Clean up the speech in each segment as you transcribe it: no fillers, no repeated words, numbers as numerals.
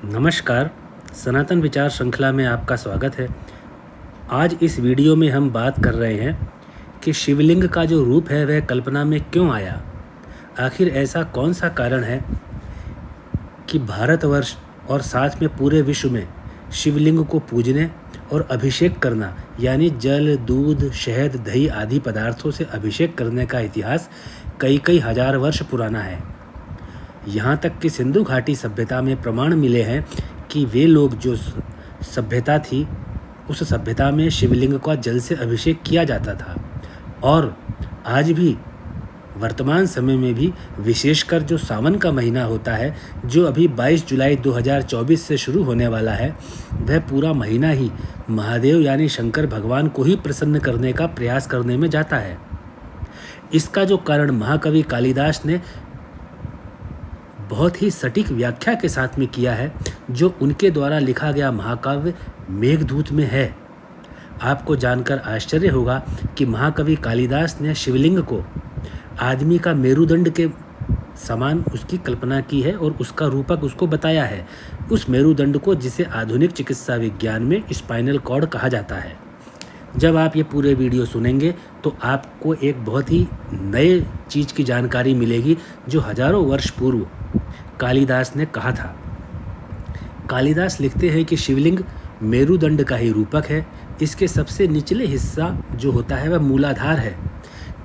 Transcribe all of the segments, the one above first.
नमस्कार, सनातन विचार श्रृंखला में आपका स्वागत है। आज इस वीडियो में हम बात कर रहे हैं कि शिवलिंग का जो रूप है वह कल्पना में क्यों आया। आखिर ऐसा कौन सा कारण है कि भारतवर्ष और साथ में पूरे विश्व में शिवलिंग को पूजने और अभिषेक करना यानी जल, दूध, शहद, दही आदि पदार्थों से अभिषेक करने का इतिहास कई कई हजार वर्ष पुराना है। यहाँ तक कि सिंधु घाटी सभ्यता में प्रमाण मिले हैं कि वे लोग जो सभ्यता थी उस सभ्यता में शिवलिंग का जल से अभिषेक किया जाता था। और आज भी वर्तमान समय में भी विशेषकर जो सावन का महीना होता है, जो अभी 22 जुलाई 2024 से शुरू होने वाला है, वह पूरा महीना ही महादेव यानी शंकर भगवान को ही प्रसन्न करने का प्रयास करने में जाता है। इसका जो कारण महाकवि कालिदास ने बहुत ही सटीक व्याख्या के साथ में किया है, जो उनके द्वारा लिखा गया महाकाव्य मेघदूत में है। आपको जानकर आश्चर्य होगा कि महाकवि कालिदास ने शिवलिंग को आदमी का मेरुदंड के समान उसकी कल्पना की है और उसका रूपक उसको बताया है। उस मेरुदंड को जिसे आधुनिक चिकित्सा विज्ञान में स्पाइनल कॉर्ड कहा जाता है। जब आप ये पूरे वीडियो सुनेंगे तो आपको एक बहुत ही नए चीज़ की जानकारी मिलेगी जो हजारों वर्ष पूर्व कालिदास ने कहा था। कालिदास लिखते हैं कि शिवलिंग मेरुदंड का ही रूपक है। इसके सबसे निचले हिस्सा जो होता है वह मूलाधार है,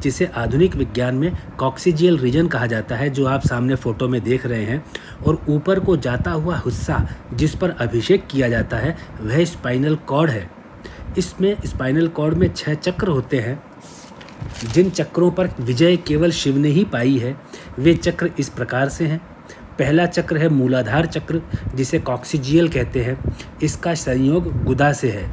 जिसे आधुनिक विज्ञान में कॉक्सिजियल रीजन कहा जाता है, जो आप सामने फोटो में देख रहे हैं। और ऊपर को जाता हुआ हिस्सा जिस पर अभिषेक किया जाता है वह स्पाइनल कॉर्ड है। इसमें स्पाइनल कॉर्ड में 6 चक्र होते हैं, जिन चक्रों पर विजय केवल शिव ने ही पाई है। वे चक्र इस प्रकार से हैं। पहला चक्र है मूलाधार चक्र, जिसे कॉक्सिजियल कहते हैं। इसका संयोग गुदा से है।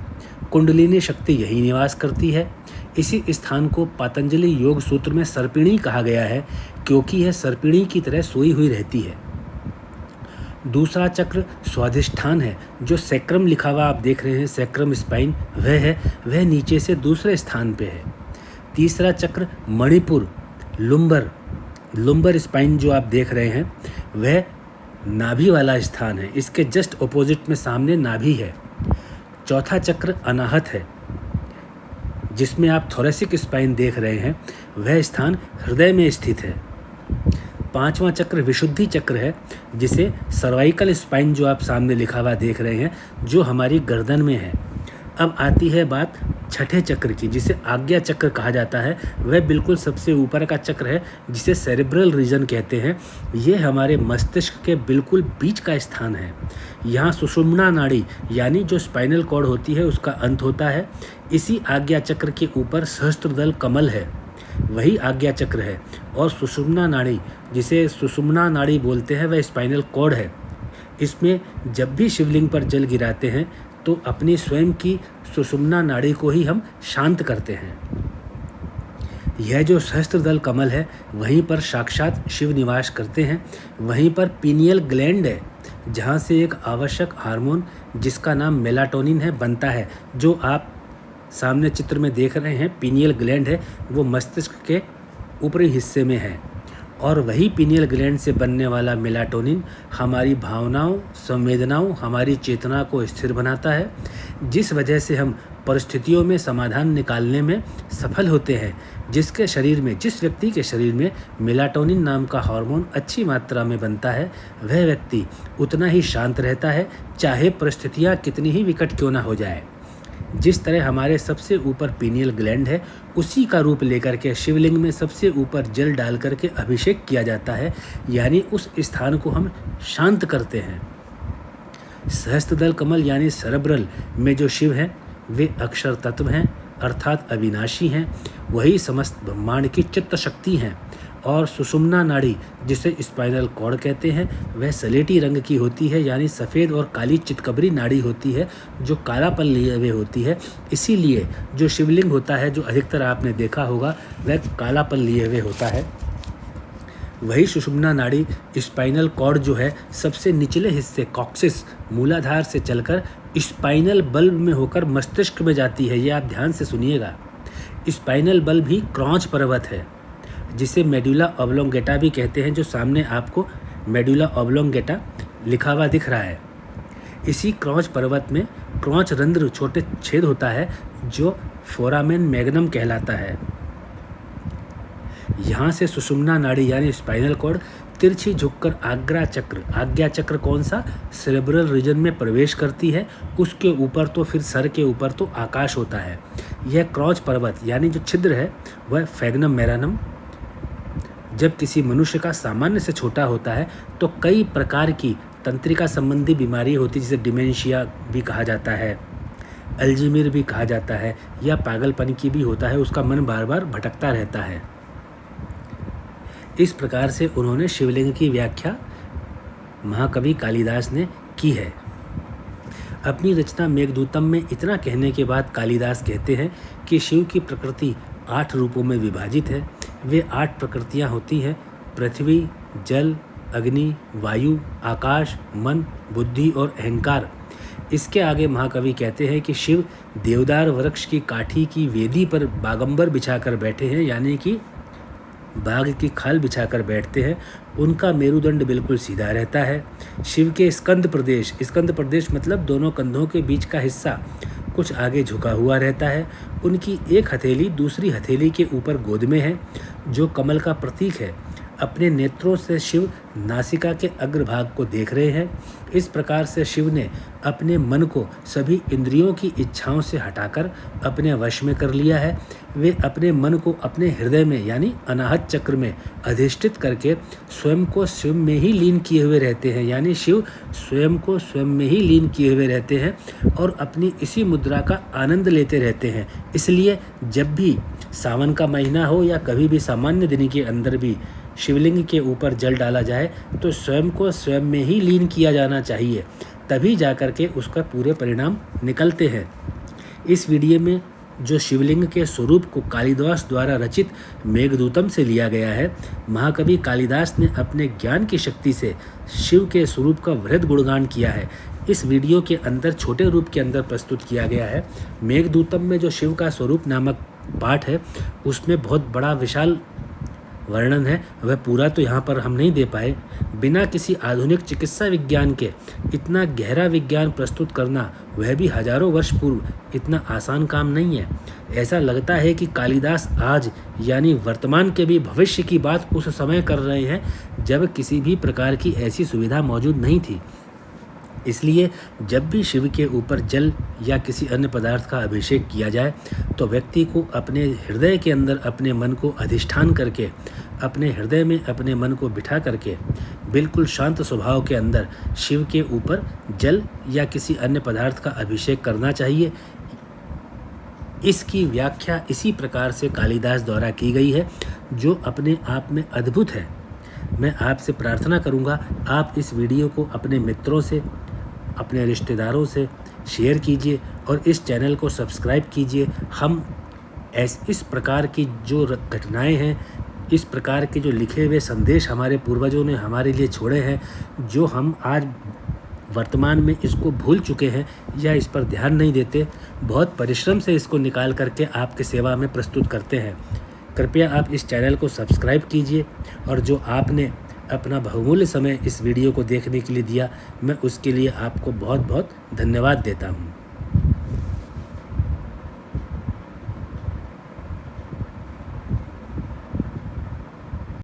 कुंडलिनी शक्ति यही निवास करती है। इसी स्थान को पतंजलि योग सूत्र में सर्पिणी कहा गया है, क्योंकि यह सर्पिणी की तरह सोई हुई रहती है। दूसरा चक्र स्वाधिष्ठान है, जो सैक्रम लिखा हुआ आप देख रहे हैं, सैक्रम स्पाइन वह नीचे से दूसरे स्थान पे है। तीसरा चक्र मणिपुर लुम्बर स्पाइन जो आप देख रहे हैं वह नाभि वाला स्थान है। इसके जस्ट ऑपोजिट में सामने नाभि है। चौथा चक्र अनाहत है, जिसमें आप थोरेसिक स्पाइन देख रहे हैं, वह स्थान हृदय में स्थित है। पांचवा चक्र विशुद्धि चक्र है, जिसे सर्वाइकल स्पाइन जो आप सामने लिखा हुआ देख रहे हैं, जो हमारी गर्दन में है। अब आती है बात छठे चक्र की, जिसे आज्ञा चक्र कहा जाता है। वह बिल्कुल सबसे ऊपर का चक्र है, जिसे सेरेब्रल रीजन कहते हैं। ये हमारे मस्तिष्क के बिल्कुल बीच का स्थान है। यहाँ सुषुम्ना नाड़ी यानी जो स्पाइनल कॉर्ड होती है उसका अंत होता है। इसी आज्ञा चक्र के ऊपर सहस्त्रदल कमल है, वही आज्ञा चक्र है। और सुषुम्ना नाड़ी, जिसे सुषुम्ना नाड़ी बोलते हैं, वह स्पाइनल कॉर्ड है। इसमें जब भी शिवलिंग पर जल गिराते हैं तो अपनी स्वयं की सुषुम्ना नाड़ी को ही हम शांत करते हैं। यह जो सहस्त्रदल कमल है वहीं पर साक्षात शिव निवास करते हैं। वहीं पर पीनियल ग्लैंड है, जहाँ से एक आवश्यक हार्मोन जिसका नाम मेलाटोनिन है बनता है, जो आप सामने चित्र में देख रहे हैं। पीनियल ग्लैंड है, वो मस्तिष्क के ऊपरी हिस्से में है। और वही पीनियल ग्लैंड से बनने वाला मेलाटोनिन हमारी भावनाओं, संवेदनाओं, हमारी चेतना को स्थिर बनाता है, जिस वजह से हम परिस्थितियों में समाधान निकालने में सफल होते हैं। जिस व्यक्ति के शरीर में मेलाटोनिन नाम का हार्मोन अच्छी मात्रा में बनता है, वह व्यक्ति उतना ही शांत रहता है, चाहे परिस्थितियाँ कितनी ही विकट क्यों ना हो जाए। जिस तरह हमारे सबसे ऊपर पीनियल ग्लैंड है, उसी का रूप लेकर के शिवलिंग में सबसे ऊपर जल डाल करके अभिषेक किया जाता है, यानी उस स्थान को हम शांत करते हैं। सहस्त्रदल कमल यानी सेरेब्रल में जो शिव हैं वे अक्षर तत्व हैं, अर्थात अविनाशी हैं। वही समस्त ब्रह्मांड की चित्त शक्ति हैं। और सुषुम्ना नाड़ी, जिसे स्पाइनल कॉर्ड कहते हैं, वह सलेटी रंग की होती है, यानी सफ़ेद और काली चितकबरी नाड़ी होती है, जो कालापन लिए हुए होती है। इसीलिए जो शिवलिंग होता है, जो अधिकतर आपने देखा होगा, वह कालापन लिए हुए होता है। वही सुषुम्ना नाड़ी स्पाइनल कॉर्ड जो है सबसे निचले हिस्से कॉक्सिस मूलाधार से चलकर स्पाइनल बल्ब में होकर मस्तिष्क में जाती है। ये आप ध्यान से सुनिएगा। स्पाइनल बल्ब ही क्रॉच पर्वत है, जिसे मेडुला ऑब्लोंगेटा भी कहते हैं, जो सामने आपको मेडुला ऑब्लोंगेटा लिखा हुआ दिख रहा है। इसी क्रॉच पर्वत में क्रॉच रंध्र छोटे छेद होता है जो फोरामेन मैग्नम कहलाता है। यहाँ से सुषुम्ना नाड़ी यानी स्पाइनल कॉर्ड तिरछी झुककर आज्ञा चक्र कौन सा, सेरेब्रल रीजन में प्रवेश करती है। उसके ऊपर तो फिर सर के ऊपर तो आकाश होता है। यह क्रॉच पर्वत यानी जो छिद्र है वह फैग्नम मैरानम जब किसी मनुष्य का सामान्य से छोटा होता है तो कई प्रकार की तंत्रिका संबंधी बीमारी होती है, जिसे डिमेंशिया भी कहा जाता है, अल्जीमिर भी कहा जाता है, या पागलपन की भी होता है। उसका मन बार बार भटकता रहता है। इस प्रकार से उन्होंने शिवलिंग की व्याख्या महाकवि कालिदास ने की है। अपनी रचना मेघदूतम में इतना कहने के बाद कालिदास कहते हैं कि शिव की प्रकृति 8 रूपों में विभाजित है। वे 8 प्रकृतियां होती हैं: पृथ्वी, जल, अग्नि, वायु, आकाश, मन, बुद्धि और अहंकार। इसके आगे महाकवि कहते हैं कि शिव देवदार वृक्ष की काठी की वेदी पर बागंबर बिछाकर बैठे हैं, यानी कि बाघ की खाल बिछाकर बैठते हैं। उनका मेरुदंड बिल्कुल सीधा रहता है। शिव के स्कंद प्रदेश मतलब दोनों कंधों के बीच का हिस्सा कुछ आगे झुका हुआ रहता है। उनकी एक हथेली दूसरी हथेली के ऊपर गोद में है, जो कमल का प्रतीक है। अपने नेत्रों से शिव नासिका के अग्रभाग को देख रहे हैं। इस प्रकार से शिव ने अपने मन को सभी इंद्रियों की इच्छाओं से हटाकर अपने वश में कर लिया है। वे अपने मन को अपने हृदय में यानी अनाहत चक्र में अधिष्ठित करके स्वयं को स्वयं में ही लीन किए हुए रहते हैं, यानी शिव स्वयं को स्वयं में ही लीन किए हुए रहते हैं और अपनी इसी मुद्रा का आनंद लेते रहते हैं। इसलिए जब भी सावन का महीना हो या कभी भी सामान्य दिन के अंदर भी शिवलिंग के ऊपर जल डाला जाए तो स्वयं को स्वयं में ही लीन किया जाना चाहिए, तभी जाकर के उसका पूरे परिणाम निकलते हैं। इस वीडियो में जो शिवलिंग के स्वरूप को कालिदास द्वारा रचित मेघदूतम से लिया गया है, महाकवि कालिदास ने अपने ज्ञान की शक्ति से शिव के स्वरूप का वृहद गुणगान किया है। इस वीडियो के अंदर छोटे रूप के अंदर प्रस्तुत किया गया है। मेघदूतम में जो शिव का स्वरूप नामक पाठ है उसमें बहुत बड़ा विशाल वर्णन है, वह पूरा तो यहाँ पर हम नहीं दे पाए। बिना किसी आधुनिक चिकित्सा विज्ञान के इतना गहरा विज्ञान प्रस्तुत करना, वह भी हजारों वर्ष पूर्व, इतना आसान काम नहीं है। ऐसा लगता है कि कालिदास आज यानी वर्तमान के भी भविष्य की बात उस समय कर रहे हैं जब किसी भी प्रकार की ऐसी सुविधा मौजूद नहीं थी। इसलिए जब भी शिव के ऊपर जल या किसी अन्य पदार्थ का अभिषेक किया जाए तो व्यक्ति को अपने हृदय के अंदर अपने मन को अधिष्ठान करके, अपने हृदय में अपने मन को बिठा करके बिल्कुल शांत स्वभाव के अंदर शिव के ऊपर जल या किसी अन्य पदार्थ का अभिषेक करना चाहिए। इसकी व्याख्या इसी प्रकार से कालिदास द्वारा की गई है, जो अपने आप में अद्भुत है। मैं आपसे प्रार्थना करूंगा आप इस वीडियो को अपने मित्रों से, अपने रिश्तेदारों से शेयर कीजिए और इस चैनल को सब्सक्राइब कीजिए। हम इस प्रकार की जो घटनाएं हैं, इस प्रकार के जो लिखे हुए संदेश हमारे पूर्वजों ने हमारे लिए छोड़े हैं, जो हम आज वर्तमान में इसको भूल चुके हैं या इस पर ध्यान नहीं देते, बहुत परिश्रम से इसको निकाल करके आपके सेवा में प्रस्तुत करते हैं। कृपया आप इस चैनल को सब्सक्राइब कीजिए और जो आपने अपना बहुमूल्य समय इस वीडियो को देखने के लिए दिया, मैं उसके लिए आपको बहुत बहुत धन्यवाद देता हूँ।